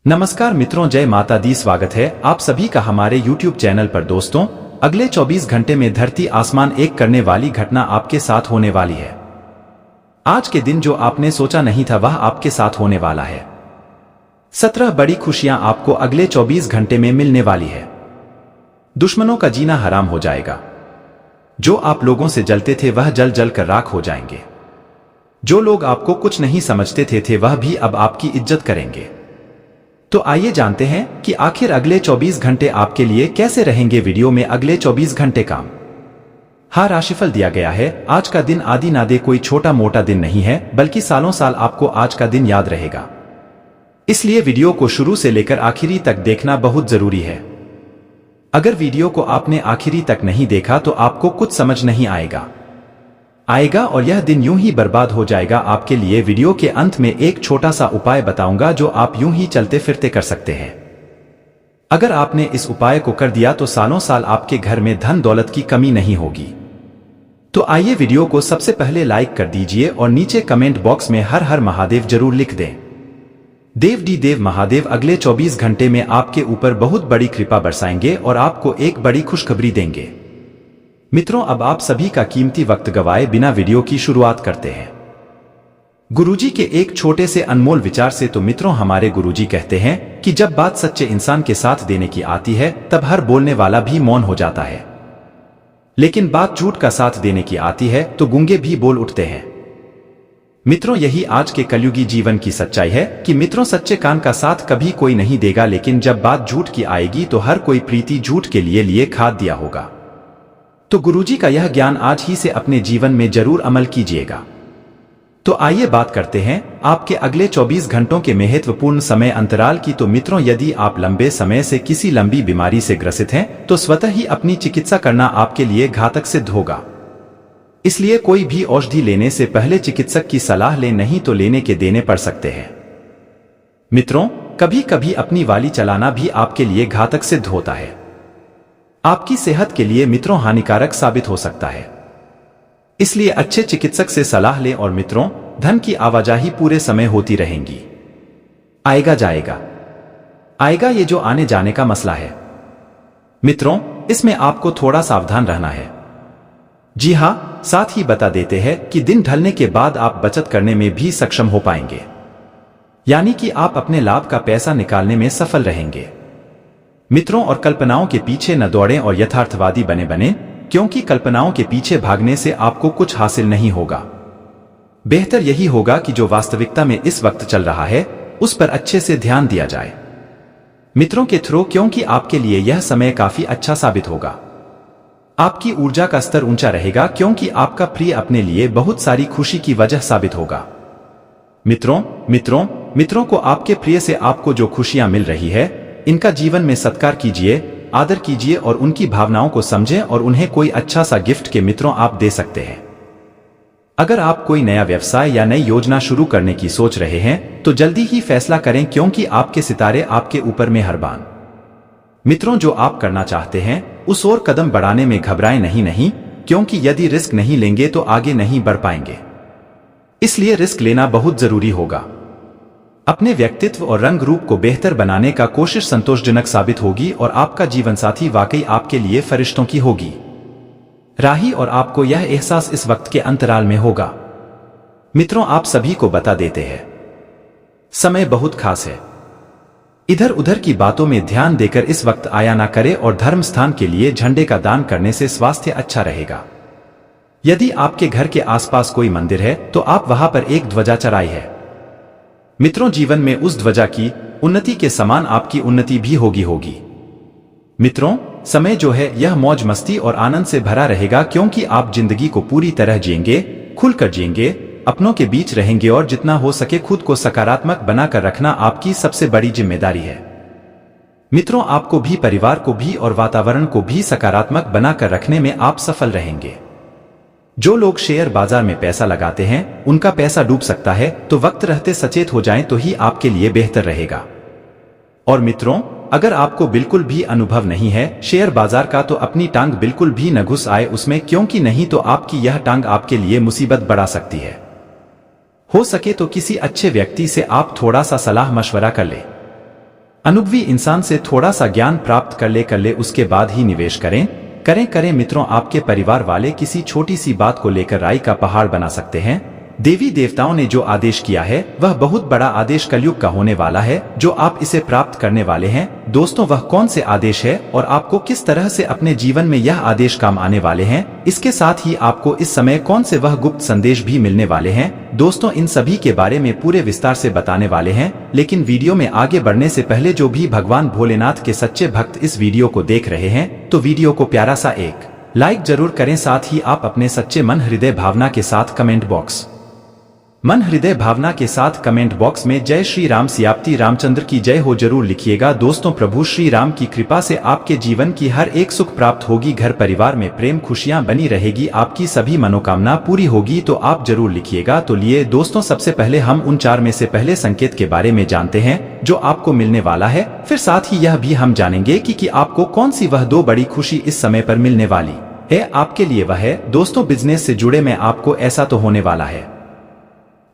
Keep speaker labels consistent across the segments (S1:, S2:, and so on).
S1: नमस्कार मित्रों, जय माता दी। स्वागत है आप सभी का हमारे YouTube चैनल पर। दोस्तों, अगले 24 घंटे में धरती आसमान एक करने वाली घटना आपके साथ होने वाली है। आज के दिन जो आपने सोचा नहीं था वह आपके साथ होने वाला है। 17 बड़ी खुशियां आपको अगले 24 घंटे में मिलने वाली है। दुश्मनों का जीना हराम हो जाएगा। जो आप लोगों से जलते थे वह जल जल कर राख हो जाएंगे। जो लोग आपको कुछ नहीं समझते थे वह भी अब आपकी इज्जत करेंगे। तो आइए जानते हैं कि आखिर अगले 24 घंटे आपके लिए कैसे रहेंगे। वीडियो में अगले 24 घंटे का राशिफल दिया गया है। आज का दिन आदि नादे कोई छोटा मोटा दिन नहीं है, बल्कि सालों साल आपको आज का दिन याद रहेगा। इसलिए वीडियो को शुरू से लेकर आखिरी तक देखना बहुत जरूरी है। अगर वीडियो को आपने आखिरी तक नहीं देखा तो आपको कुछ समझ नहीं आएगा और यह दिन यूं ही बर्बाद हो जाएगा आपके लिए। वीडियो के अंत में एक छोटा सा उपाय बताऊंगा जो आप यूं ही चलते फिरते कर सकते हैं। अगर आपने इस उपाय को कर दिया तो सालों साल आपके घर में धन दौलत की कमी नहीं होगी। तो आइए वीडियो को सबसे पहले लाइक कर दीजिए और नीचे कमेंट बॉक्स में हर हर महादेव जरूर लिख दें। देव महादेव अगले 24 घंटे में आपके ऊपर बहुत बड़ी कृपा बरसाएंगे और आपको एक बड़ी खुशखबरी देंगे। मित्रों, अब आप सभी का कीमती वक्त गवाए बिना वीडियो की शुरुआत करते हैं गुरुजी के एक छोटे से अनमोल विचार से। तो मित्रों, हमारे गुरुजी कहते हैं कि जब बात सच्चे इंसान के साथ देने की आती है तब हर बोलने वाला भी मौन हो जाता है, लेकिन बात झूठ का साथ देने की आती है तो गूंगे भी बोल उठते हैं। मित्रों, यही आज के कलयुगी जीवन की सच्चाई है कि मित्रों, सच्चे कान का साथ कभी कोई नहीं देगा, लेकिन जब बात झूठ की आएगी तो हर कोई प्रीति झूठ के लिए खाद दिया होगा। तो गुरुजी का यह ज्ञान आज ही से अपने जीवन में जरूर अमल कीजिएगा। तो आइए बात करते हैं आपके अगले 24 घंटों के महत्वपूर्ण समय अंतराल की। तो मित्रों, यदि आप लंबे समय से किसी लंबी बीमारी से ग्रसित हैं तो स्वतः ही अपनी चिकित्सा करना आपके लिए घातक सिद्ध होगा। इसलिए कोई भी औषधि लेने से पहले चिकित्सक की सलाह लें, नहीं तो लेने के देने पड़ सकते हैं। मित्रों, कभी कभी अपनी वाली चलाना भी आपके लिए घातक सिद्ध होता है। आपकी सेहत के लिए मित्रों हानिकारक साबित हो सकता है। इसलिए अच्छे चिकित्सक से सलाह लें। और मित्रों, धन की आवाजाही पूरे समय होती रहेंगी। आएगा जाएगा, आएगा, ये जो आने जाने का मसला है मित्रों, इसमें आपको थोड़ा सावधान रहना है। जी हां, साथ ही बता देते हैं कि दिन ढलने के बाद आप बचत करने में भी सक्षम हो पाएंगे, यानी कि आप अपने लाभ का पैसा निकालने में सफल रहेंगे। मित्रों, और कल्पनाओं के पीछे न दौड़ें और यथार्थवादी बने, क्योंकि कल्पनाओं के पीछे भागने से आपको कुछ हासिल नहीं होगा। बेहतर यही होगा कि जो वास्तविकता में इस वक्त चल रहा है उस पर अच्छे से ध्यान दिया जाए मित्रों के थ्रू, क्योंकि आपके लिए यह समय काफी अच्छा साबित होगा। आपकी ऊर्जा का स्तर ऊंचा रहेगा, क्योंकि आपका प्रिय अपने लिए बहुत सारी खुशी की वजह साबित होगा। मित्रों को आपके प्रिय से आपको जो खुशियां मिल रही है इनका जीवन में सत्कार कीजिए, आदर कीजिए और उनकी भावनाओं को समझें और उन्हें कोई अच्छा सा गिफ्ट के मित्रों आप दे सकते हैं। अगर आप कोई नया व्यवसाय या नई योजना शुरू करने की सोच रहे हैं तो जल्दी ही फैसला करें, क्योंकि आपके सितारे आपके ऊपर मेहरबान। मित्रों, जो आप करना चाहते हैं उस ओर कदम बढ़ाने में घबराएं नहीं, क्योंकि यदि रिस्क नहीं लेंगे तो आगे नहीं बढ़ पाएंगे। इसलिए रिस्क लेना बहुत जरूरी होगा। अपने व्यक्तित्व और रंग रूप को बेहतर बनाने का कोशिश संतोषजनक साबित होगी और आपका जीवन साथी वाकई आपके लिए फरिश्तों की होगी राही, और आपको यह एहसास इस वक्त के अंतराल में होगा। मित्रों, आप सभी को बता देते हैं समय बहुत खास है। इधर उधर की बातों में ध्यान देकर इस वक्त आया ना करें और धर्म स्थान के लिए झंडे का दान करने से स्वास्थ्य अच्छा रहेगा। यदि आपके घर के आसपास कोई मंदिर है तो आप वहां पर एक ध्वजा चढ़ाई है। मित्रों, जीवन में उस ध्वजा की उन्नति के समान आपकी उन्नति भी होगी। मित्रों, समय जो है यह मौज मस्ती और आनंद से भरा रहेगा, क्योंकि आप जिंदगी को पूरी तरह जिएंगे, खुलकर जिएंगे, अपनों के बीच रहेंगे और जितना हो सके खुद को सकारात्मक बनाकर रखना आपकी सबसे बड़ी जिम्मेदारी है। मित्रों, आपको भी, परिवार को भी और वातावरण को भी सकारात्मक बनाकर रखने में आप सफल रहेंगे। जो लोग शेयर बाजार में पैसा लगाते हैं उनका पैसा डूब सकता है, तो वक्त रहते सचेत हो जाएं तो ही आपके लिए बेहतर रहेगा। और मित्रों, अगर आपको बिल्कुल भी अनुभव नहीं है शेयर बाजार का तो अपनी टांग बिल्कुल भी न घुस आए उसमें, क्योंकि नहीं तो आपकी यह टांग आपके लिए मुसीबत बढ़ा सकती है। हो सके तो किसी अच्छे व्यक्ति से आप थोड़ा सा सलाह मशवरा कर लें। अनुभवी इंसान से थोड़ा सा ज्ञान प्राप्त कर ले उसके बाद ही निवेश करें मित्रों। आपके परिवार वाले किसी छोटी सी बात को लेकर राई का पहाड़ बना सकते हैं। देवी देवताओं ने जो आदेश किया है वह बहुत बड़ा आदेश कलयुग का होने वाला है, जो आप इसे प्राप्त करने वाले हैं। दोस्तों, वह कौन से आदेश है और आपको किस तरह से अपने जीवन में यह आदेश काम आने वाले हैं, इसके साथ ही आपको इस समय कौन से वह गुप्त संदेश भी मिलने वाले हैं। दोस्तों, इन सभी के बारे में पूरे विस्तार से बताने वाले हैं। लेकिन वीडियो में आगे बढ़ने से पहले जो भी भगवान भोलेनाथ के सच्चे भक्त इस वीडियो को देख रहे हैं तो वीडियो को प्यारा सा एक लाइक जरूर करें। साथ ही आप अपने सच्चे मन हृदय भावना के साथ कमेंट बॉक्स में जय श्री राम सियाप्ती रामचंद्र की जय हो जरूर लिखिएगा। दोस्तों, प्रभु श्री राम की कृपा से आपके जीवन की हर एक सुख प्राप्त होगी, घर परिवार में प्रेम खुशियां बनी रहेगी, आपकी सभी मनोकामना पूरी होगी, तो आप जरूर लिखिएगा। तो लिए दोस्तों, सबसे पहले हम उन 4 में से पहले संकेत के बारे में जानते हैं जो आपको मिलने वाला है। फिर साथ ही यह भी हम जानेंगे कि आपको कौन सी वह 2 बड़ी खुशी इस समय पर मिलने वाली है। आपके लिए वह है दोस्तों, बिजनेस से जुड़े में आपको ऐसा तो होने वाला है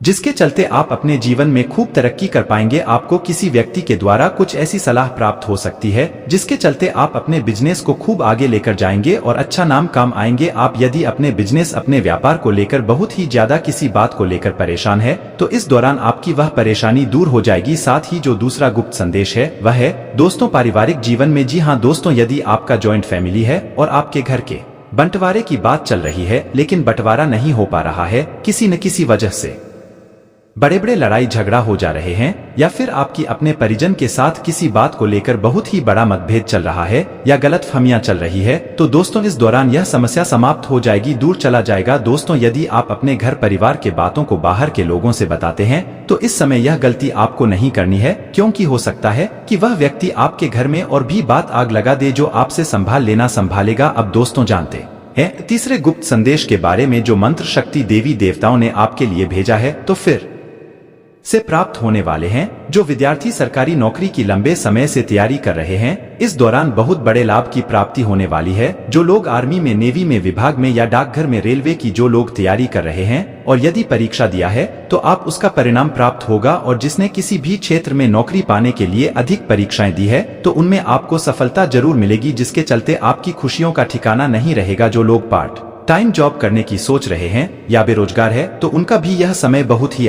S1: जिसके चलते आप अपने जीवन में खूब तरक्की कर पाएंगे। आपको किसी व्यक्ति के द्वारा कुछ ऐसी सलाह प्राप्त हो सकती है जिसके चलते आप अपने बिजनेस को खूब आगे लेकर जाएंगे और अच्छा नाम काम आएंगे। आप यदि अपने बिजनेस अपने व्यापार को लेकर बहुत ही ज्यादा किसी बात को लेकर परेशान है तो इस दौरान आपकी वह परेशानी दूर हो जाएगी। साथ ही जो दूसरा गुप्त संदेश है वह है दोस्तों पारिवारिक जीवन में। जी हाँ दोस्तों, यदि आपका जॉइंट फैमिली है और आपके घर के बंटवारे की बात चल रही है लेकिन बंटवारा नहीं हो पा रहा है, किसी न किसी वजह से बड़े बड़े लड़ाई झगड़ा हो जा रहे हैं, या फिर आपकी अपने परिजन के साथ किसी बात को लेकर बहुत ही बड़ा मतभेद चल रहा है या गलतफहमियां चल रही है, तो दोस्तों इस दौरान यह समस्या समाप्त हो जाएगी, दूर चला जाएगा। दोस्तों, यदि आप अपने घर परिवार के बातों को बाहर के लोगों से बताते हैं तो इस समय यह गलती आपको नहीं करनी है, क्योंकि हो सकता है कि वह व्यक्ति आपके घर में और भी बात आग लगा दे जो आपसे संभाल लेना संभालेगा। अब दोस्तों जानते हैं तीसरे गुप्त संदेश के बारे में जो मंत्र शक्ति देवी देवताओं ने आपके लिए भेजा है तो फिर से प्राप्त होने वाले हैं। जो विद्यार्थी सरकारी नौकरी की लंबे समय से तैयारी कर रहे हैं, इस दौरान बहुत बड़े लाभ की प्राप्ति होने वाली है। जो लोग आर्मी में, नेवी में, विभाग में या डाकघर में, रेलवे की जो लोग तैयारी कर रहे हैं और यदि परीक्षा दिया है तो आप उसका परिणाम प्राप्त होगा। और जिसने किसी भी क्षेत्र में नौकरी पाने के लिए अधिक परीक्षाएं दी है तो उनमें आपको सफलता जरूर मिलेगी, जिसके चलते आपकी खुशियों का ठिकाना नहीं रहेगा। जो लोग पार्ट टाइम जॉब करने की सोच रहे हैं या बेरोजगार है तो उनका भी यह समय बहुत ही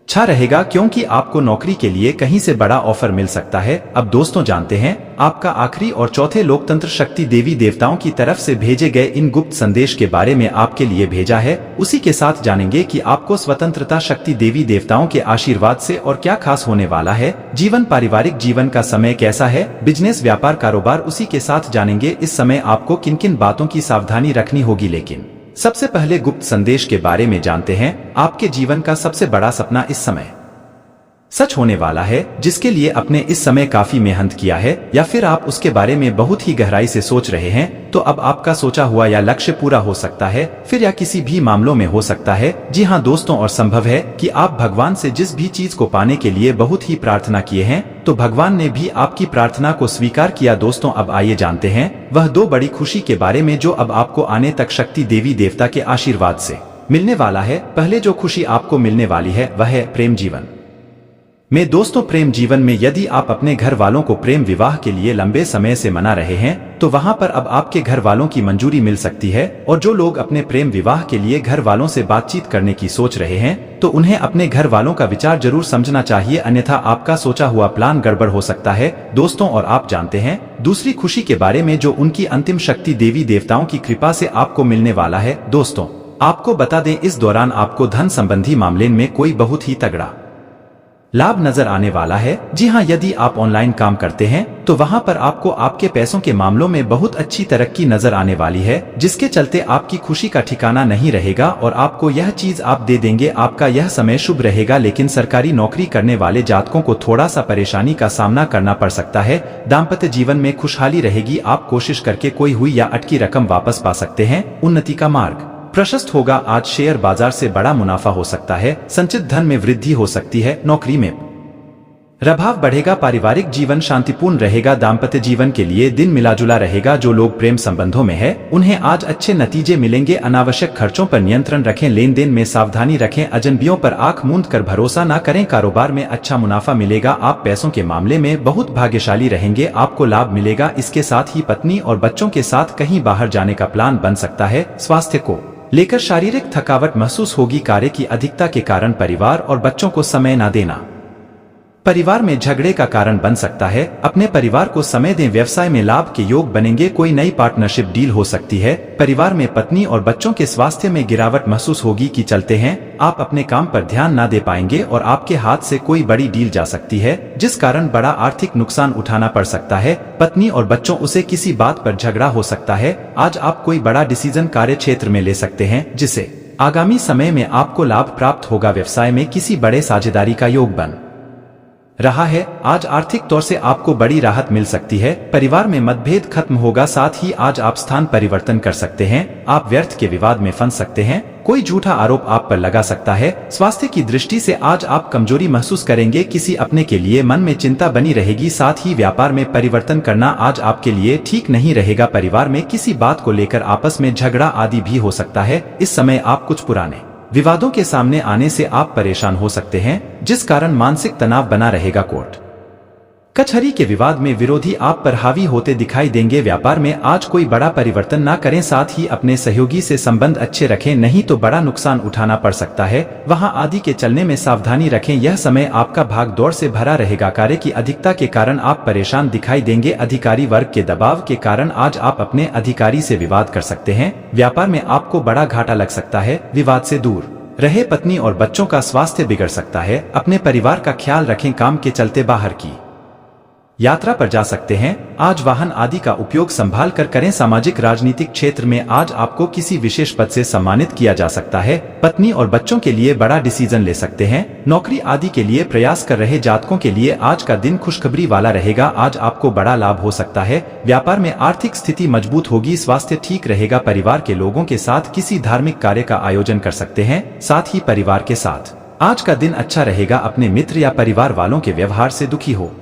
S1: अच्छा रहेगा, क्योंकि आपको नौकरी के लिए कहीं से बड़ा ऑफर मिल सकता है। अब दोस्तों जानते हैं आपका आखिरी और चौथे लोकतंत्र शक्ति देवी देवताओं की तरफ से भेजे गए इन गुप्त संदेश के बारे में आपके लिए भेजा है। उसी के साथ जानेंगे कि आपको स्वतंत्रता शक्ति देवी देवताओं के आशीर्वाद से और क्या खास होने वाला है। जीवन, पारिवारिक जीवन का समय कैसा है, बिजनेस, व्यापार, कारोबार, उसी के साथ जानेंगे इस समय आपको किन किन बातों की सावधानी रखनी होगी। लेकिन सबसे पहले गुप्त संदेश के बारे में जानते हैं। आपके जीवन का सबसे बड़ा सपना इस समय सच होने वाला है, जिसके लिए आपने इस समय काफी मेहनत किया है, या फिर आप उसके बारे में बहुत ही गहराई से सोच रहे हैं, तो अब आपका सोचा हुआ या लक्ष्य पूरा हो सकता है, फिर या किसी भी मामलों में हो सकता है। जी हाँ दोस्तों, और संभव है कि आप भगवान से जिस भी चीज को पाने के लिए बहुत ही प्रार्थना किए हैं तो भगवान ने भी आपकी प्रार्थना को स्वीकार किया। दोस्तों, अब आइए जानते हैं वह 2 बड़ी खुशी के बारे में जो अब आपको आने तक शक्ति देवी देवता के आशीर्वाद से मिलने वाला है। पहले जो खुशी आपको मिलने वाली है वह है प्रेम जीवन में। दोस्तों, प्रेम जीवन में यदि आप अपने घर वालों को प्रेम विवाह के लिए लंबे समय से मना रहे हैं तो वहां पर अब आपके घर वालों की मंजूरी मिल सकती है। और जो लोग अपने प्रेम विवाह के लिए घर वालों से बातचीत करने की सोच रहे हैं तो उन्हें अपने घर वालों का विचार जरूर समझना चाहिए, अन्यथा आपका सोचा हुआ प्लान गड़बड़ हो सकता है। दोस्तों, और आप जानते हैं दूसरी खुशी के बारे में जो उनकी अंतिम शक्ति देवी देवताओं की कृपा से आपको मिलने वाला है। दोस्तों, आपको बता दें इस दौरान आपको धन संबंधी मामले में कोई बहुत ही तगड़ा लाभ नजर आने वाला है। जी हाँ, यदि आप ऑनलाइन काम करते हैं तो वहां पर आपको आपके पैसों के मामलों में बहुत अच्छी तरक्की नजर आने वाली है, जिसके चलते आपकी खुशी का ठिकाना नहीं रहेगा और आपको यह चीज आप दे देंगे। आपका यह समय शुभ रहेगा, लेकिन सरकारी नौकरी करने वाले जातकों को थोड़ा सा परेशानी का सामना करना पड़ सकता है। दाम्पत्य जीवन में खुशहाली रहेगी, आप कोशिश करके कोई हुई या अटकी रकम वापस पा सकते हैं। उन्नति का मार्ग प्रशस्त होगा, आज शेयर बाजार से बड़ा मुनाफा हो सकता है, संचित धन में वृद्धि हो सकती है। नौकरी में प्रभाव बढ़ेगा, पारिवारिक जीवन शांतिपूर्ण रहेगा, दाम्पत्य जीवन के लिए दिन मिलाजुला रहेगा। जो लोग प्रेम संबंधों में है उन्हें आज अच्छे नतीजे मिलेंगे। अनावश्यक खर्चों पर नियंत्रण रखें, लेन देन में सावधानी रखें, अजनबियों पर आंख मूंद कर भरोसा न करें। कारोबार में अच्छा मुनाफा मिलेगा, आप पैसों के मामले में बहुत भाग्यशाली रहेंगे, आपको लाभ मिलेगा। इसके साथ ही पत्नी और बच्चों के साथ कहीं बाहर जाने का प्लान बन सकता है। स्वास्थ्य को लेकर शारीरिक थकावट महसूस होगी, कार्य की अधिकता के कारण परिवार और बच्चों को समय न देना परिवार में झगड़े का कारण बन सकता है। अपने परिवार को समय दें, व्यवसाय में लाभ के योग बनेंगे, कोई नई पार्टनरशिप डील हो सकती है। परिवार में पत्नी और बच्चों के स्वास्थ्य में गिरावट महसूस होगी कि चलते हैं आप अपने काम पर ध्यान न दे पाएंगे और आपके हाथ से कोई बड़ी डील जा सकती है जिस कारण बड़ा आर्थिक नुकसान उठाना पड़ सकता है। पत्नी और बच्चों उसे किसी बात पर झगड़ा हो सकता है। आज आप कोई बड़ा डिसीजन कार्य क्षेत्र में ले सकते हैं जिससे आगामी समय में आपको लाभ प्राप्त होगा। व्यवसाय में किसी बड़े साझेदारी का योग बन रहा है, आज आर्थिक तौर से आपको बड़ी राहत मिल सकती है। परिवार में मतभेद खत्म होगा, साथ ही आज आप स्थान परिवर्तन कर सकते हैं। आप व्यर्थ के विवाद में फंस सकते हैं, कोई झूठा आरोप आप पर लगा सकता है। स्वास्थ्य की दृष्टि से आज आप कमजोरी महसूस करेंगे, किसी अपने के लिए मन में चिंता बनी रहेगी। साथ ही व्यापार में परिवर्तन करना आज आपके लिए ठीक नहीं रहेगा। परिवार में किसी बात को लेकर आपस में झगड़ा आदि भी हो सकता है। इस समय आप कुछ पुराने विवादों के सामने आने से आप परेशान हो सकते हैं जिस कारण मानसिक तनाव बना रहेगा। कोर्ट कचहरी के विवाद में विरोधी आप पर हावी होते दिखाई देंगे। व्यापार में आज कोई बड़ा परिवर्तन ना करें, साथ ही अपने सहयोगी से संबंध अच्छे रखें, नहीं तो बड़ा नुकसान उठाना पड़ सकता है। वहां आदि के चलने में सावधानी रखें, यह समय आपका भाग दौड़ से भरा रहेगा। कार्य की अधिकता के कारण आप परेशान दिखाई देंगे। अधिकारी वर्ग के दबाव के कारण आज आप अपने अधिकारी से विवाद कर सकते हैं। व्यापार में आपको बड़ा घाटा लग सकता है। विवाद से दूर रहे, पत्नी और बच्चों का स्वास्थ्य बिगड़ सकता है। अपने परिवार का ख्याल रखें, काम के चलते बाहर की यात्रा पर जा सकते हैं। आज वाहन आदि का उपयोग संभाल कर करें। सामाजिक राजनीतिक क्षेत्र में आज आपको किसी विशेष पद से सम्मानित किया जा सकता है। पत्नी और बच्चों के लिए बड़ा डिसीजन ले सकते हैं। नौकरी आदि के लिए प्रयास कर रहे जातकों के लिए आज का दिन खुशखबरी वाला रहेगा, आज आपको बड़ा लाभ हो सकता है। व्यापार में आर्थिक स्थिति मजबूत होगी, स्वास्थ्य ठीक रहेगा। परिवार के लोगों के साथ किसी धार्मिक कार्य का आयोजन कर सकते हैं। साथ ही परिवार के साथ आज का दिन अच्छा रहेगा। अपने मित्र या परिवार वालों के व्यवहार से दुखी हो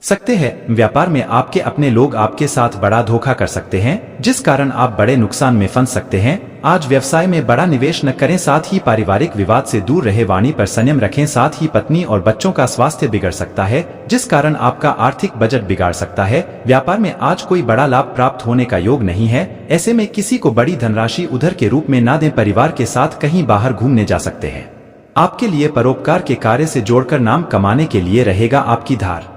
S1: सकते हैं। व्यापार में आपके अपने लोग आपके साथ बड़ा धोखा कर सकते हैं जिस कारण आप बड़े नुकसान में फंस सकते हैं। आज व्यवसाय में बड़ा निवेश न करें, साथ ही पारिवारिक विवाद से दूर रहे, वाणी पर संयम रखें। साथ ही पत्नी और बच्चों का स्वास्थ्य बिगड़ सकता है जिस कारण आपका आर्थिक बजट बिगाड़ सकता है। व्यापार में आज कोई बड़ा लाभ प्राप्त होने का योग नहीं है, ऐसे में किसी को बड़ी धनराशि उधार के रूप में न दें। परिवार के साथ कहीं बाहर घूमने जा सकते हैं। आपके लिए परोपकार के कार्य से जोड़कर नाम कमाने के लिए रहेगा आपकी धार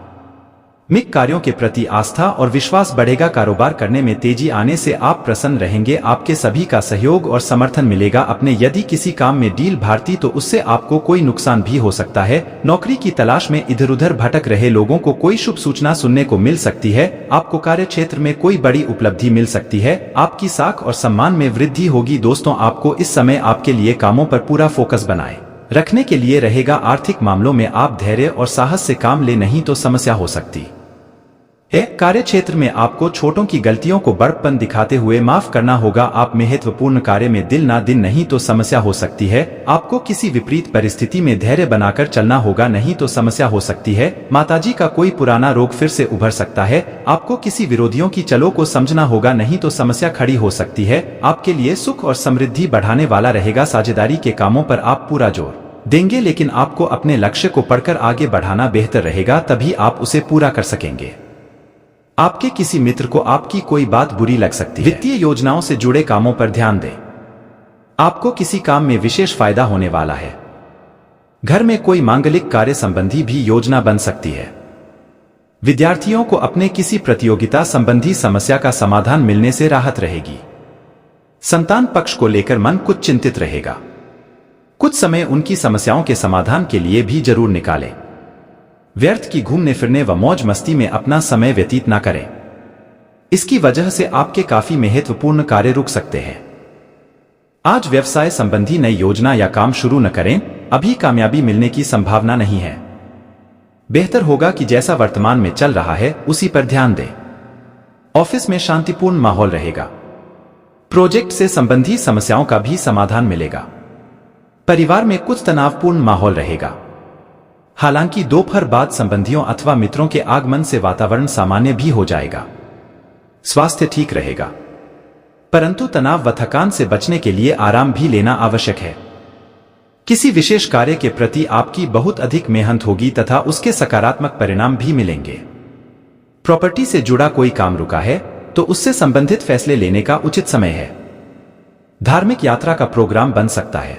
S1: मिक कार्यों के प्रति आस्था और विश्वास बढ़ेगा। कारोबार करने में तेजी आने से आप प्रसन्न रहेंगे, आपके सभी का सहयोग और समर्थन मिलेगा। अपने यदि किसी काम में डील भारती तो उससे आपको कोई नुकसान भी हो सकता है। नौकरी की तलाश में इधर उधर भटक रहे लोगों को कोई शुभ सूचना सुनने को मिल सकती है। आपको कार्य क्षेत्र में कोई बड़ी उपलब्धि मिल सकती है। आपकी साख और सम्मान में वृद्धि होगी। दोस्तों, आपको इस समय आपके लिए कामों पर पूरा फोकस बनाए रखने के लिए रहेगा। आर्थिक मामलों में आप धैर्य और साहस से काम ले, नहीं तो समस्या हो सकती है। कार्य क्षेत्र में आपको छोटों की गलतियों को बड़प्पन दिखाते हुए माफ करना होगा। आप महत्वपूर्ण कार्य में दिल ना दिन, नहीं तो समस्या हो सकती है। आपको किसी विपरीत परिस्थिति में धैर्य बनाकर चलना होगा, नहीं तो समस्या हो सकती है। माताजी का कोई पुराना रोग फिर से उभर सकता है। आपको किसी विरोधियों की चलों को समझना होगा, नहीं तो समस्या खड़ी हो सकती है। आपके लिए सुख और समृद्धि बढ़ाने वाला रहेगा। साझेदारी के कामों पर आप पूरा जोर देंगे, लेकिन आपको अपने लक्ष्य को पढ़कर आगे बढ़ाना बेहतर रहेगा, तभी आप उसे पूरा कर सकेंगे। आपके किसी मित्र को आपकी कोई बात बुरी लग सकती है। वित्तीय योजनाओं से जुड़े कामों पर ध्यान दें, आपको किसी काम में विशेष फायदा होने वाला है। घर में कोई मांगलिक कार्य संबंधी भी योजना बन सकती है। विद्यार्थियों को अपने किसी प्रतियोगिता संबंधी समस्या का समाधान मिलने से राहत रहेगी। संतान पक्ष को लेकर मन कुछ चिंतित रहेगा। कुछ समय उनकी समस्याओं के समाधान के लिए भी जरूर निकालें। व्यर्थ की घूमने फिरने व मौज मस्ती में अपना समय व्यतीत न करें, इसकी वजह से आपके काफी महत्वपूर्ण कार्य रुक सकते हैं। आज व्यवसाय संबंधी नई योजना या काम शुरू न करें, अभी कामयाबी मिलने की संभावना नहीं है। बेहतर होगा कि जैसा वर्तमान में चल रहा है उसी पर ध्यान दें। ऑफिस में शांतिपूर्ण माहौल रहेगा। प्रोजेक्ट से संबंधी समस्याओं का भी समाधान मिलेगा। परिवार में कुछ तनावपूर्ण माहौल रहेगा। हालांकि दोपहर बाद संबंधियों अथवा मित्रों के आगमन से वातावरण सामान्य भी हो जाएगा। स्वास्थ्य ठीक रहेगा, परंतु तनाव व थकान से बचने के लिए आराम भी लेना आवश्यक है। किसी विशेष कार्य के प्रति आपकी बहुत अधिक मेहनत होगी तथा उसके सकारात्मक परिणाम भी मिलेंगे। प्रॉपर्टी से जुड़ा कोई काम रुका है तो उससे संबंधित फैसले लेने का उचित समय है। धार्मिक यात्रा का प्रोग्राम बन सकता है।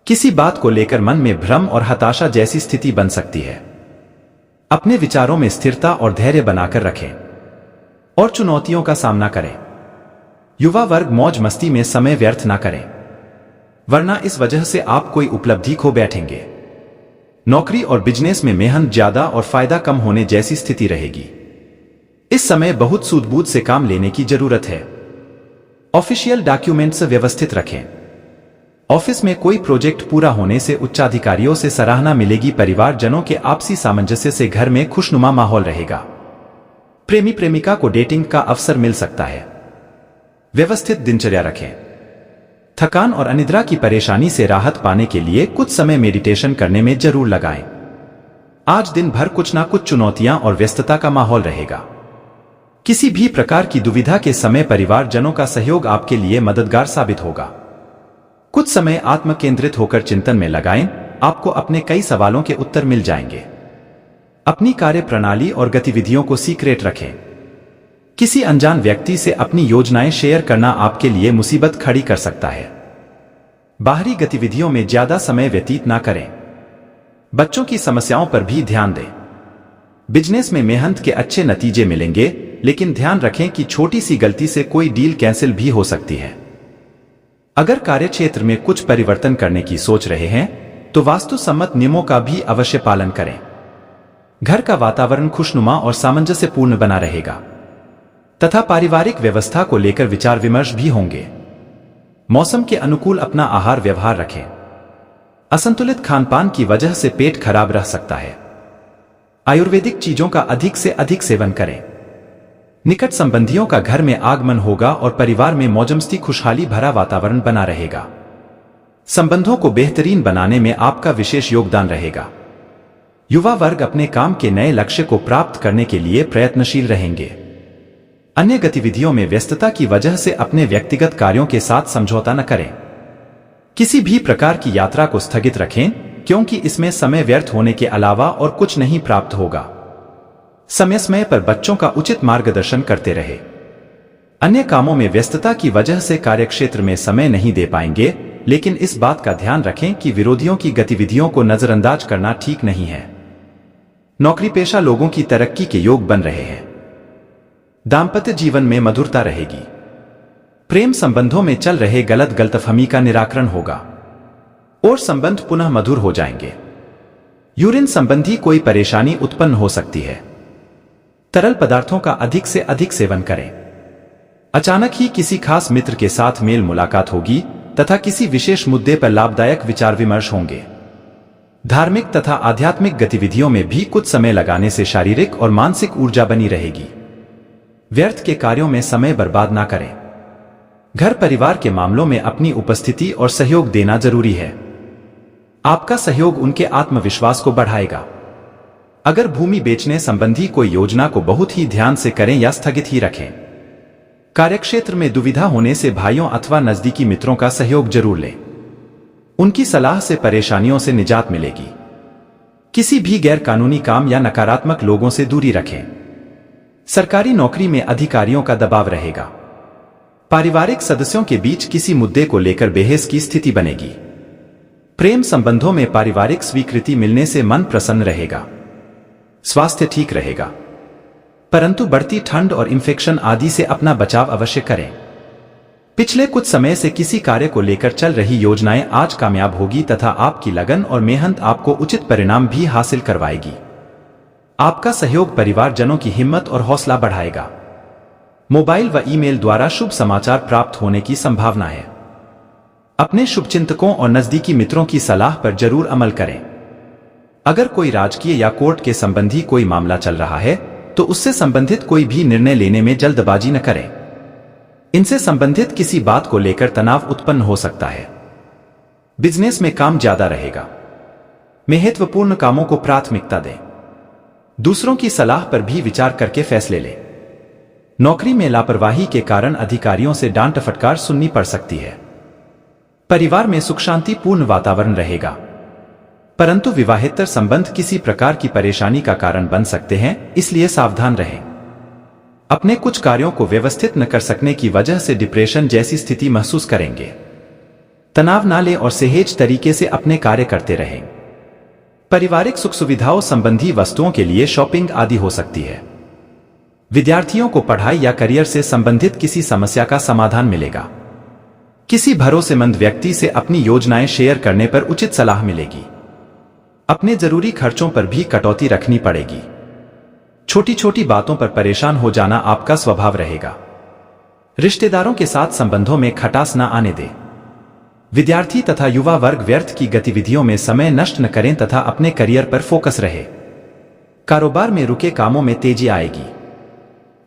S1: किसी बात को लेकर मन में भ्रम और हताशा जैसी स्थिति बन सकती है। अपने विचारों में स्थिरता और धैर्य बनाकर रखें और चुनौतियों का सामना करें। युवा वर्ग मौज मस्ती में समय व्यर्थ ना करें, वरना इस वजह से आप कोई उपलब्धि खो बैठेंगे। नौकरी और बिजनेस में मेहनत ज्यादा और फायदा कम होने जैसी स्थिति रहेगी। इस समय बहुत सूझबूझ से काम लेने की जरूरत है। ऑफिशियल डॉक्यूमेंट्स व्यवस्थित रखें। ऑफिस में कोई प्रोजेक्ट पूरा होने से उच्चाधिकारियों से सराहना मिलेगी। परिवारजनों के आपसी सामंजस्य से घर में खुशनुमा माहौल रहेगा। प्रेमी प्रेमिका को डेटिंग का अवसर मिल सकता है। व्यवस्थित दिनचर्या रखें। थकान और अनिद्रा की परेशानी से राहत पाने के लिए कुछ समय मेडिटेशन करने में जरूर लगाएं। आज दिन भर कुछ ना कुछ चुनौतियां और व्यस्तता का माहौल रहेगा। किसी भी प्रकार की दुविधा के समय परिवारजनों का सहयोग आपके लिए मददगार साबित होगा। कुछ समय आत्म केंद्रित होकर चिंतन में लगाएं, आपको अपने कई सवालों के उत्तर मिल जाएंगे। अपनी कार्य प्रणाली और गतिविधियों को सीक्रेट रखें। किसी अनजान व्यक्ति से अपनी योजनाएं शेयर करना आपके लिए मुसीबत खड़ी कर सकता है। बाहरी गतिविधियों में ज्यादा समय व्यतीत ना करें। बच्चों की समस्याओं पर भी ध्यान दें। बिजनेस में मेहनत के अच्छे नतीजे मिलेंगे, लेकिन ध्यान रखें कि छोटी सी गलती से कोई डील कैंसिल भी हो सकती है। अगर कार्यक्षेत्र में कुछ परिवर्तन करने की सोच रहे हैं तो वास्तु सम्मत नियमों का भी अवश्य पालन करें। घर का वातावरण खुशनुमा और सामंजस्यपूर्ण बना रहेगा तथा पारिवारिक व्यवस्था को लेकर विचार विमर्श भी होंगे। मौसम के अनुकूल अपना आहार व्यवहार रखें। असंतुलित खानपान की वजह से पेट खराब रह सकता है। आयुर्वेदिक चीजों का अधिक से अधिक सेवन करें। निकट संबंधियों का घर में आगमन होगा और परिवार में मौजमस्ती खुशहाली भरा वातावरण बना रहेगा। संबंधों को बेहतरीन बनाने में आपका विशेष योगदान रहेगा। युवा वर्ग अपने काम के नए लक्ष्य को प्राप्त करने के लिए प्रयत्नशील रहेंगे। अन्य गतिविधियों में व्यस्तता की वजह से अपने व्यक्तिगत कार्यों के साथ समझौता न करें। किसी भी प्रकार की यात्रा को स्थगित रखें, क्योंकि इसमें समय व्यर्थ होने के अलावा और कुछ नहीं प्राप्त होगा। समय समय पर बच्चों का उचित मार्गदर्शन करते रहे। अन्य कामों में व्यस्तता की वजह से कार्यक्षेत्र में समय नहीं दे पाएंगे, लेकिन इस बात का ध्यान रखें कि विरोधियों की गतिविधियों को नजरअंदाज करना ठीक नहीं है। नौकरी पेशा लोगों की तरक्की के योग बन रहे हैं। दाम्पत्य जीवन में मधुरता रहेगी। प्रेम संबंधों में चल रहे गलतफहमी का निराकरण होगा और संबंध पुनः मधुर हो जाएंगे। यूरिन संबंधी कोई परेशानी उत्पन्न हो सकती है। तरल पदार्थों का अधिक से अधिक सेवन करें। अचानक ही किसी खास मित्र के साथ मेल मुलाकात होगी तथा किसी विशेष मुद्दे पर लाभदायक विचार विमर्श होंगे। धार्मिक तथा आध्यात्मिक गतिविधियों में भी कुछ समय लगाने से शारीरिक और मानसिक ऊर्जा बनी रहेगी। व्यर्थ के कार्यों में समय बर्बाद ना करें। घर परिवार के मामलों में अपनी उपस्थिति और सहयोग देना जरूरी है। आपका सहयोग उनके आत्मविश्वास को बढ़ाएगा। अगर भूमि बेचने संबंधी कोई योजना को बहुत ही ध्यान से करें या स्थगित ही रखें। कार्यक्षेत्र में दुविधा होने से भाइयों अथवा नजदीकी मित्रों का सहयोग जरूर लें। उनकी सलाह से परेशानियों से निजात मिलेगी। किसी भी गैर कानूनी काम या नकारात्मक लोगों से दूरी रखें। सरकारी नौकरी में अधिकारियों का दबाव रहेगा। पारिवारिक सदस्यों के बीच किसी मुद्दे को लेकर बहस की स्थिति बनेगी। प्रेम संबंधों में पारिवारिक स्वीकृति मिलने से मन प्रसन्न रहेगा। स्वास्थ्य ठीक रहेगा, परंतु बढ़ती ठंड और इंफेक्शन आदि से अपना बचाव अवश्य करें। पिछले कुछ समय से किसी कार्य को लेकर चल रही योजनाएं आज कामयाब होगी तथा आपकी लगन और मेहनत आपको उचित परिणाम भी हासिल करवाएगी। आपका सहयोग परिवारजनों की हिम्मत और हौसला बढ़ाएगा। मोबाइल व ईमेल द्वारा शुभ समाचार प्राप्त होने की संभावना है। अपने शुभचिंतकों और नजदीकी मित्रों की सलाह पर जरूर अमल करें। अगर कोई राजकीय या कोर्ट के संबंधी कोई मामला चल रहा है तो उससे संबंधित कोई भी निर्णय लेने में जल्दबाजी न करें। इनसे संबंधित किसी बात को लेकर तनाव उत्पन्न हो सकता है। बिजनेस में काम ज्यादा रहेगा। महत्वपूर्ण कामों को प्राथमिकता दें। दूसरों की सलाह पर भी विचार करके फैसले लें। नौकरी में लापरवाही के कारण अधिकारियों से डांट फटकार सुननी पड़ सकती है। परिवार में सुख शांतिपूर्ण वातावरण रहेगा, परंतु विवाहेतर संबंध किसी प्रकार की परेशानी का कारण बन सकते हैं, इसलिए सावधान रहें। अपने कुछ कार्यों को व्यवस्थित न कर सकने की वजह से डिप्रेशन जैसी स्थिति महसूस करेंगे। तनाव ना लें और सहज तरीके से अपने कार्य करते रहें। पारिवारिक सुख सुविधाओं संबंधी वस्तुओं के लिए शॉपिंग आदि हो सकती है। विद्यार्थियों को पढ़ाई या करियर से संबंधित किसी समस्या का समाधान मिलेगा। किसी भरोसेमंद व्यक्ति से अपनी योजनाएं शेयर करने पर उचित सलाह मिलेगी। अपने जरूरी खर्चों पर भी कटौती रखनी पड़ेगी। छोटी छोटी बातों पर परेशान हो जाना आपका स्वभाव रहेगा। रिश्तेदारों के साथ संबंधों में खटास न आने दें। विद्यार्थी तथा युवा वर्ग व्यर्थ की गतिविधियों में समय नष्ट न करें तथा अपने करियर पर फोकस रहे। कारोबार में रुके कामों में तेजी आएगी।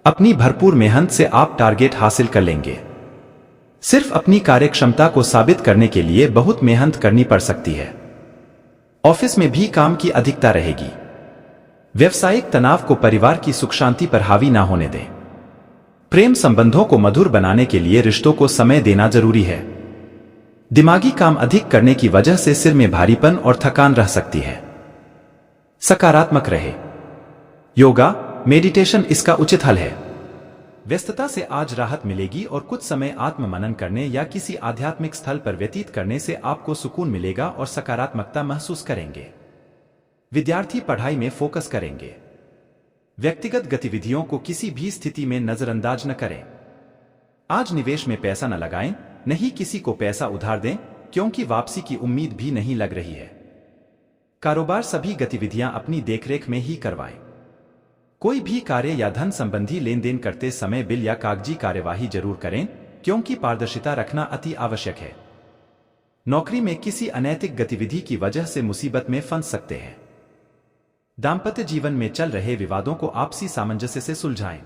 S1: अपनी भरपूर मेहनत से आप टारगेट हासिल कर लेंगे। सिर्फ अपनी कार्यक्षमता को साबित करने के लिए बहुत मेहनत करनी पड़ सकती है। ऑफिस में भी काम की अधिकता रहेगी। व्यवसायिक तनाव को परिवार की सुख शांति पर हावी ना होने दें। प्रेम संबंधों को मधुर बनाने के लिए रिश्तों को समय देना जरूरी है। दिमागी काम अधिक करने की वजह से सिर में भारीपन और थकान रह सकती है। सकारात्मक रहे। योगा, मेडिटेशन इसका उचित हल है। व्यस्तता से आज राहत मिलेगी और कुछ समय आत्म मनन करने या किसी आध्यात्मिक स्थल पर व्यतीत करने से आपको सुकून मिलेगा और सकारात्मकता महसूस करेंगे। विद्यार्थी पढ़ाई में फोकस करेंगे। व्यक्तिगत गतिविधियों को किसी भी स्थिति में नजरअंदाज न करें। आज निवेश में पैसा न लगाएं, नहीं किसी को पैसा उधार दें, क्योंकि वापसी की उम्मीद भी नहीं लग रही है। कारोबार सभी गतिविधियां अपनी देखरेख में ही करवाएं। कोई भी कार्य या धन संबंधी लेन देन करते समय बिल या कागजी कार्यवाही जरूर करें, क्योंकि पारदर्शिता रखना अति आवश्यक है। नौकरी में किसी अनैतिक गतिविधि की वजह से मुसीबत में फंस सकते हैं। दाम्पत्य जीवन में चल रहे विवादों को आपसी सामंजस्य से सुलझाएं।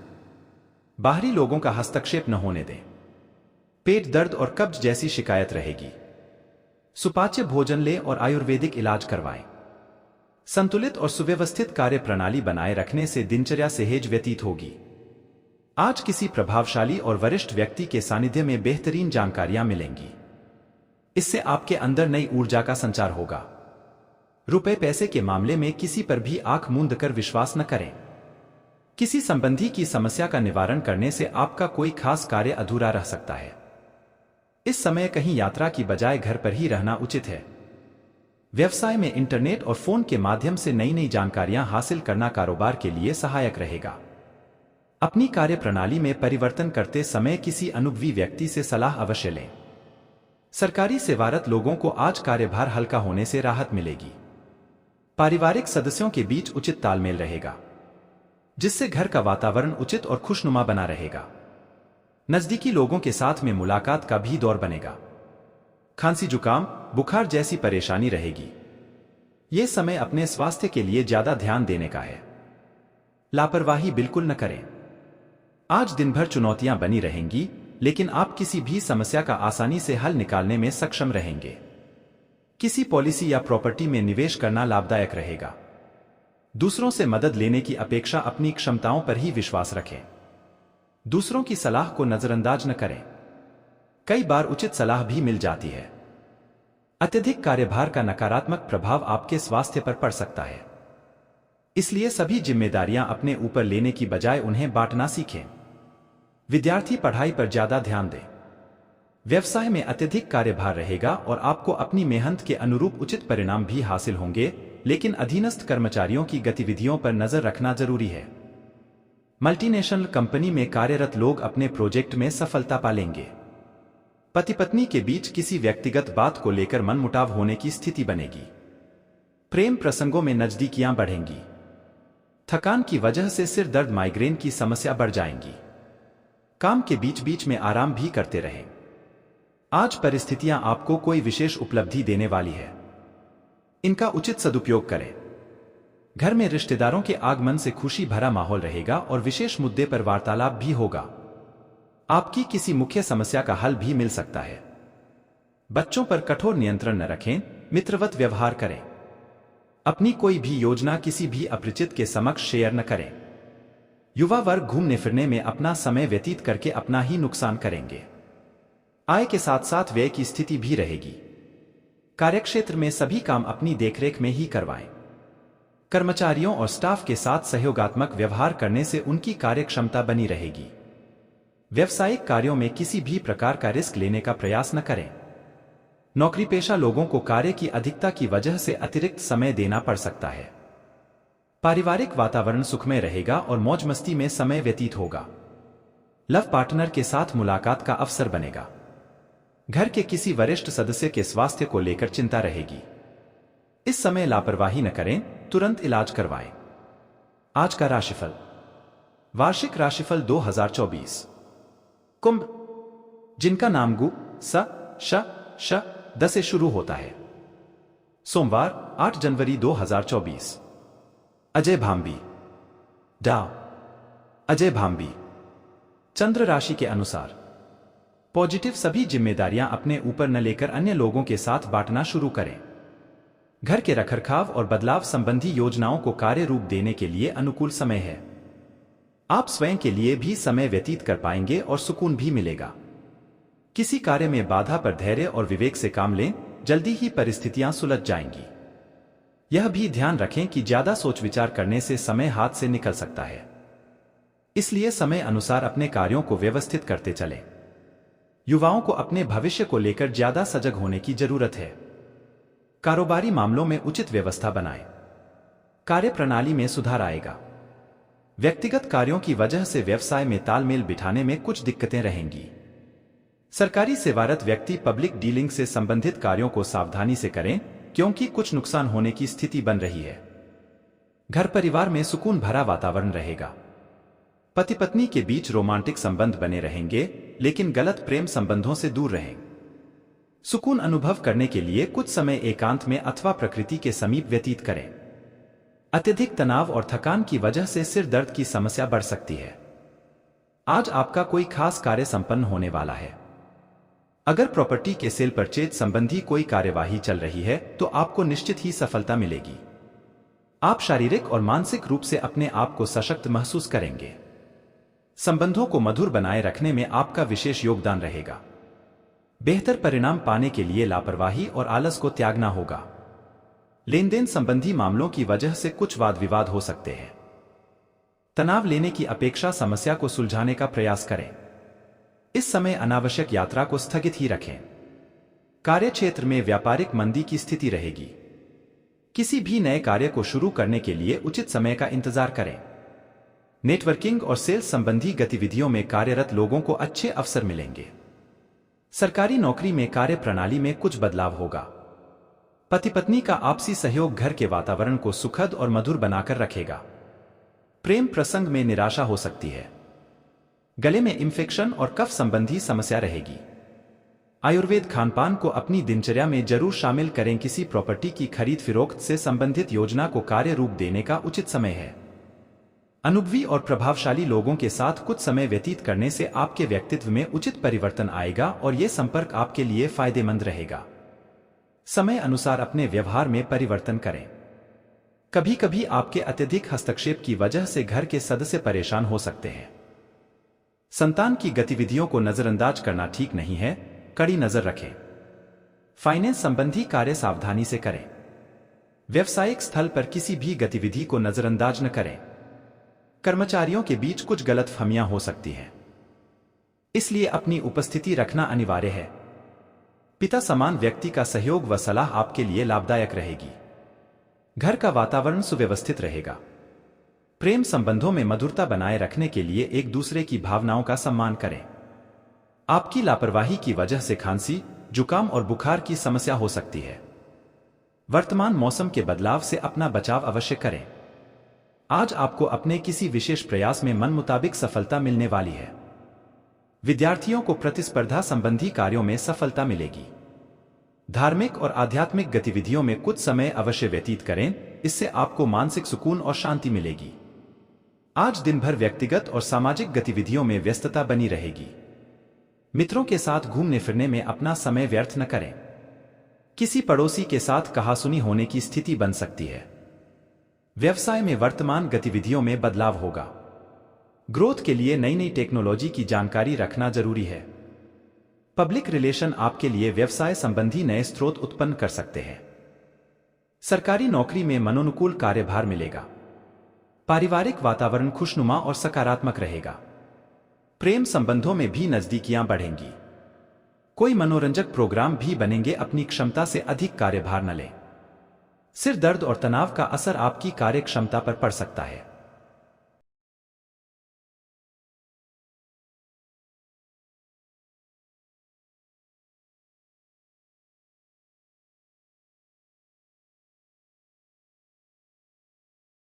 S1: बाहरी लोगों का हस्तक्षेप न होने दें। पेट दर्द और कब्ज जैसी शिकायत रहेगी। सुपाच्य भोजन लें और आयुर्वेदिक इलाज करवाएं। संतुलित और सुव्यवस्थित कार्य प्रणाली बनाए रखने से दिनचर्या सहज व्यतीत होगी। आज किसी प्रभावशाली और वरिष्ठ व्यक्ति के सानिध्य में बेहतरीन जानकारियां मिलेंगी। इससे आपके अंदर नई ऊर्जा का संचार होगा। रुपए पैसे के मामले में किसी पर भी आंख मूंद कर विश्वास न करें। किसी संबंधी की समस्या का निवारण करने से आपका कोई खास कार्य अधूरा रह सकता है। इस समय कहीं यात्रा की बजाय घर पर ही रहना उचित है। व्यवसाय में इंटरनेट और फोन के माध्यम से नई नई जानकारियां हासिल करना कारोबार के लिए सहायक रहेगा। अपनी कार्य प्रणाली में परिवर्तन करते समय किसी अनुभवी व्यक्ति से सलाह अवश्य लें। सरकारी सेवारत लोगों को आज कार्यभार हल्का होने से राहत मिलेगी। पारिवारिक सदस्यों के बीच उचित तालमेल रहेगा, जिससे घर का वातावरण उचित और खुशनुमा बना रहेगा। नजदीकी लोगों के साथ में मुलाकात का भी दौर बनेगा। खांसी जुकाम बुखार जैसी परेशानी रहेगी। यह समय अपने स्वास्थ्य के लिए ज्यादा ध्यान देने का है। लापरवाही बिल्कुल न करें। आज दिन भर चुनौतियां बनी रहेंगी, लेकिन आप किसी भी समस्या का आसानी से हल निकालने में सक्षम रहेंगे। किसी पॉलिसी या प्रॉपर्टी में निवेश करना लाभदायक रहेगा। दूसरों से मदद लेने की अपेक्षा अपनी क्षमताओं पर ही विश्वास रखें। दूसरों की सलाह को नजरअंदाज न करें। कई बार उचित सलाह भी मिल जाती है। अत्यधिक कार्यभार का नकारात्मक प्रभाव आपके स्वास्थ्य पर पड़ सकता है, इसलिए सभी जिम्मेदारियां अपने ऊपर लेने की बजाय उन्हें बांटना सीखें। विद्यार्थी पढ़ाई पर ज्यादा ध्यान दें। व्यवसाय में अत्यधिक कार्यभार रहेगा और आपको अपनी मेहनत के अनुरूप उचित परिणाम भी हासिल होंगे, लेकिन अधीनस्थ कर्मचारियों की गतिविधियों पर नजर रखना जरूरी है। मल्टीनेशनल कंपनी में कार्यरत लोग अपने प्रोजेक्ट में सफलता पालेंगे। पति पत्नी के बीच किसी व्यक्तिगत बात को लेकर मनमुटाव होने की स्थिति बनेगी। प्रेम प्रसंगों में नजदीकियां बढ़ेंगी। थकान की वजह से सिर दर्द माइग्रेन की समस्या बढ़ जाएंगी। काम के बीच बीच में आराम भी करते रहें। आज परिस्थितियां आपको कोई विशेष उपलब्धि देने वाली है, इनका उचित सदुपयोग करें। घर में रिश्तेदारों के आगमन से खुशी भरा माहौल रहेगा और विशेष मुद्दे पर वार्तालाप भी होगा। आपकी किसी मुख्य समस्या का हल भी मिल सकता है। बच्चों पर कठोर नियंत्रण न रखें, मित्रवत व्यवहार करें। अपनी कोई भी योजना किसी भी अपरिचित के समक्ष शेयर न करें। युवा वर्ग घूमने फिरने में अपना समय व्यतीत करके अपना ही नुकसान करेंगे। आय के साथ साथ व्यय की स्थिति भी रहेगी। कार्यक्षेत्र में सभी काम अपनी देखरेख में ही करवाएं। कर्मचारियों और स्टाफ के साथ सहयोगात्मक व्यवहार करने से उनकी कार्यक्षमता बनी रहेगी। व्यवसायिक कार्यों में किसी भी प्रकार का रिस्क लेने का प्रयास न करें। नौकरी पेशा लोगों को कार्य की अधिकता की वजह से अतिरिक्त समय देना पड़ सकता है। पारिवारिक वातावरण सुखमय रहेगा और मौज मस्ती में समय व्यतीत होगा। लव पार्टनर के साथ मुलाकात का अवसर बनेगा। घर के किसी वरिष्ठ सदस्य के स्वास्थ्य को लेकर चिंता रहेगी। इस समय लापरवाही न करें, तुरंत इलाज करवाएं। आज का राशिफल। वार्षिक राशिफल 2024। कुंभ, जिनका नाम गु, स, श, श, द से शुरू होता है। सोमवार 8 जनवरी 2024। अजय भांबी, डा अजय भांबी। चंद्र राशि के अनुसार पॉजिटिव सभी जिम्मेदारियां अपने ऊपर न लेकर अन्य लोगों के साथ बांटना शुरू करें। घर के रखरखाव और बदलाव संबंधी योजनाओं को कार्य रूप देने के लिए अनुकूल समय है। आप स्वयं के लिए भी समय व्यतीत कर पाएंगे और सुकून भी मिलेगा। किसी कार्य में बाधा पर धैर्य और विवेक से काम लें, जल्दी ही परिस्थितियां सुलझ जाएंगी। यह भी ध्यान रखें कि ज्यादा सोच विचार करने से समय हाथ से निकल सकता है, इसलिए समय अनुसार अपने कार्यों को व्यवस्थित करते चलें। युवाओं को अपने भविष्य को लेकर ज्यादा सजग होने की जरूरत है। कारोबारी मामलों में उचित व्यवस्था बनाएं। कार्य प्रणाली में सुधार आएगा। व्यक्तिगत कार्यों की वजह से व्यवसाय में तालमेल बिठाने में कुछ दिक्कतें रहेंगी। सरकारी सेवारत व्यक्ति पब्लिक डीलिंग से संबंधित कार्यों को सावधानी से करें, क्योंकि कुछ नुकसान होने की स्थिति बन रही है। घर परिवार में सुकून भरा वातावरण रहेगा। पति पत्नी के बीच रोमांटिक संबंध बने रहेंगे, लेकिन गलत प्रेम संबंधों से दूर रहें। सुकून अनुभव करने के लिए कुछ समय एकांत में अथवा प्रकृति के समीप व्यतीत करें। अत्यधिक तनाव और थकान की वजह से सिर दर्द की समस्या बढ़ सकती है। आज आपका कोई खास कार्य संपन्न होने वाला है। अगर प्रॉपर्टी के सेल परचेज संबंधी कोई कार्यवाही चल रही है तो आपको निश्चित ही सफलता मिलेगी। आप शारीरिक और मानसिक रूप से अपने आप को सशक्त महसूस करेंगे। संबंधों को मधुर बनाए रखने में आपका विशेष योगदान रहेगा। बेहतर परिणाम पाने के लिए लापरवाही और आलस को त्यागना होगा। लेन देन संबंधी मामलों की वजह से कुछ वाद विवाद हो सकते हैं। तनाव लेने की अपेक्षा समस्या को सुलझाने का प्रयास करें। इस समय अनावश्यक यात्रा को स्थगित ही रखें। कार्यक्षेत्र में व्यापारिक मंदी की स्थिति रहेगी। किसी भी नए कार्य को शुरू करने के लिए उचित समय का इंतजार करें। नेटवर्किंग और सेल्स संबंधी गतिविधियों में कार्यरत लोगों को अच्छे अवसर मिलेंगे। सरकारी नौकरी में कार्य प्रणाली में कुछ बदलाव होगा। पति पत्नी का आपसी सहयोग घर के वातावरण को सुखद और मधुर बनाकर रखेगा। प्रेम प्रसंग में निराशा हो सकती है। गले में इंफेक्शन और कफ संबंधी समस्या रहेगी। आयुर्वेद खानपान को अपनी दिनचर्या में जरूर शामिल करें। किसी प्रॉपर्टी की खरीद फिरोख्त से संबंधित योजना को कार्य रूप देने का उचित समय है। अनुभवी और प्रभावशाली लोगों के साथ कुछ समय व्यतीत करने से आपके व्यक्तित्व में उचित परिवर्तन आएगा और ये संपर्क आपके लिए फायदेमंद रहेगा। समय अनुसार अपने व्यवहार में परिवर्तन करें। कभी कभी आपके अत्यधिक हस्तक्षेप की वजह से घर के सदस्य परेशान हो सकते हैं। संतान की गतिविधियों को नजरअंदाज करना ठीक नहीं है, कड़ी नजर रखें। फाइनेंस संबंधी कार्य सावधानी से करें। व्यवसायिक स्थल पर किसी भी गतिविधि को नजरअंदाज न करें। कर्मचारियों के बीच कुछ गलतफहमियां हो सकती हैं, इसलिए अपनी उपस्थिति रखना अनिवार्य है। पिता समान व्यक्ति का सहयोग व सलाह आपके लिए लाभदायक रहेगी। घर का वातावरण सुव्यवस्थित रहेगा। प्रेम संबंधों में मधुरता बनाए रखने के लिए एक दूसरे की भावनाओं का सम्मान करें। आपकी लापरवाही की वजह से खांसी, जुकाम और बुखार की समस्या हो सकती है। वर्तमान मौसम के बदलाव से अपना बचाव अवश्य करें। आज आपको अपने किसी विशेष प्रयास में मन मुताबिक सफलता मिलने वाली है। विद्यार्थियों को प्रतिस्पर्धा संबंधी कार्यों में सफलता मिलेगी। धार्मिक और आध्यात्मिक गतिविधियों में कुछ समय अवश्य व्यतीत करें, इससे आपको मानसिक सुकून और शांति मिलेगी। आज दिन भर व्यक्तिगत और सामाजिक गतिविधियों में व्यस्तता बनी रहेगी। मित्रों के साथ घूमने फिरने में अपना समय व्यर्थ न करें। किसी पड़ोसी के साथ कहासुनी होने की स्थिति बन सकती है। व्यवसाय में वर्तमान गतिविधियों में बदलाव होगा। ग्रोथ के लिए नई नई टेक्नोलॉजी की जानकारी रखना जरूरी है। पब्लिक रिलेशन आपके लिए व्यवसाय संबंधी नए स्रोत उत्पन्न कर सकते हैं। सरकारी नौकरी में मनोनुकूल कार्यभार मिलेगा। पारिवारिक वातावरण खुशनुमा और सकारात्मक रहेगा। प्रेम संबंधों में भी नजदीकियां बढ़ेंगी। कोई मनोरंजक प्रोग्राम भी बनेंगे। अपनी क्षमता से अधिक कार्यभार न लें। सिर दर्द और तनाव का असर आपकी कार्य क्षमता पर पड़ सकता है।